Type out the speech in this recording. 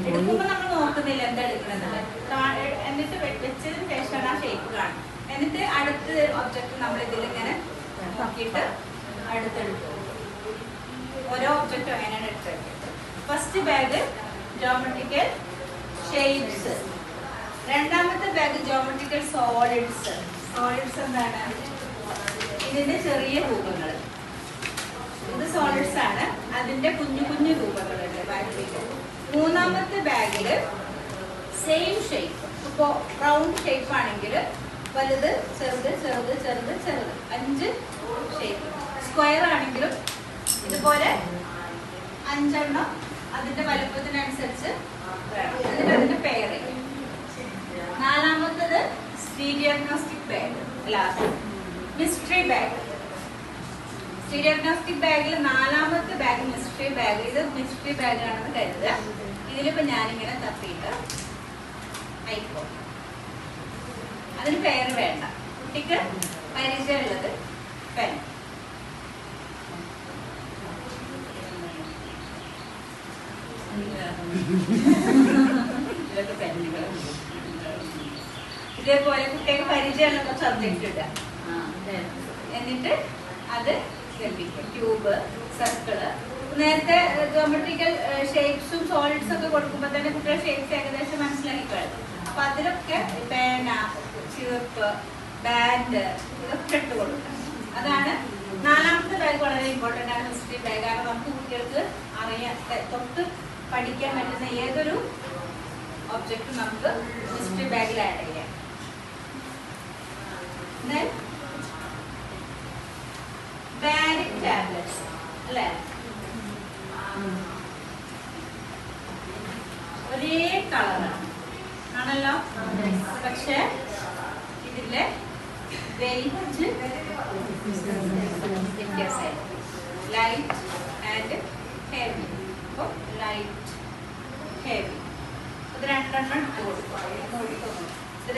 എടുക്കുമ്പോ നമ്മൾ നോക്കുന്നില്ല എന്താ എടുക്കുന്നത്, എന്നിട്ട് വെച്ചതിന് ശേഷമാണ് ആ ഷേപ്പ് കാണും. എന്നിട്ട് അടുത്ത ഒബ്ജക്റ്റ് നമ്മൾ ഇതിലിങ്ങനെ നോക്കിയിട്ട് അടുത്തെടുക്കും. ഓരോ ഒബ്ജക്റ്റും അങ്ങനെയാണ് എടുത്തെടുക്കുന്നത്. ഫസ്റ്റ് ബാഗ് ജോമെട്രിക്കൽ ഷേപ്സ്, രണ്ടാമത്തെ ബാഗ് ജോമെട്രിക്കൽ സോളിഡ്സ്. സോളിഡ്സ് എന്താണ്? ഇതിന്റെ ചെറിയ രൂപങ്ങൾ. ഇത് സോളിഡ്സ് ആണ്, അതിന്റെ കുഞ്ഞു കുഞ്ഞു രൂപങ്ങളുണ്ട് ബാഗിലേക്ക്. മൂന്നാമത്തെ ബാഗില് സെയിം ഷേപ്പ്. ഇപ്പോ റൗണ്ട് ഷേപ്പ് ആണെങ്കിൽ വലുത് ചെറുത് ചെറുത് ചെറുത് ചെറുത് 5 ഷേപ്പ്. സ്ക്വയർ ആണെങ്കിലും ഇതുപോലെ 5 എണ്ണം അതിന്റെ വലുപ്പത്തിനനുസരിച്ച് വേണം. എന്നിട്ട് അതിന്റെ പെയറിങ്. നാലാമത്തത് സ്റ്റീരിയോഗ്നോസ്റ്റിക് ബാഗ്, മിസ്റ്ററി ബാഗ്. സ്റ്റീരിയോഗ്നോസ്റ്റിക് ബാഗിൽ നാലാമത്തെ ബാഗ് മിസ്റ്ററി ബാഗ്. ഇത് മിസ്റ്ററി ബാഗ് ആണെന്ന് കരുതുക. ഇതിലിപ്പോ ഞാനിങ്ങനെ തപ്പിയിട്ട് അയക്കോ. അതിന് പേര് വേണ്ട, കുട്ടിക്ക് പരിചയമുള്ളത് പെൻ. ഇതൊക്കെ പെന്നുകൾ. ഇതേപോലെ കുട്ടികൾക്ക് പരിചയമുള്ള സബ്ജക്റ്റ് ഇടുക, എന്നിട്ട് അത് ലഭിക്കും. Cube, circle. നേരത്തെ ജോമെട്രിക്കൽ ഷേപ്സും സോളിഡ്സും ഒക്കെ കൊടുക്കുമ്പോൾ തന്നെ കുട്ടികളുടെ ഷേപ്സ് ഏകദേശം മനസ്സിലാക്കി കഴിഞ്ഞു. അപ്പൊ അതിലൊക്കെ പേന, ചീർപ്പ്, ബാൻഡ് ഇതൊക്കെ ഇട്ട് കൊടുക്കണം. അതാണ് നാലാമത്തെ ബാഗ്. വളരെ ഇമ്പോർട്ടൻ്റ് ആണ് ഹിസ്റ്ററി ബാഗ്. കാരണം നമുക്ക് കുട്ടികൾക്ക് അറിയാൻ തൊട്ട് പഠിക്കാൻ പറ്റുന്ന ഏതൊരു ഒബ്ജക്റ്റും നമുക്ക് ഹിസ്റ്ററി ബാഗിൽ ആഡ് ചെയ്യാം. ബാരിക് ടാബ്ലറ്റ്സ് അല്ലേ? ഒരേ കളറാണ് ആണല്ലോ, പക്ഷെ ഇതിലെ വെയിറ്റ് വ്യത്യാസമായിരിക്കും. Light and heavy. അപ്പോൾ ലൈറ്റ്, ഹെവി, അത് രണ്ടെണ്ണം ഇട്ട് കൊടുക്കും.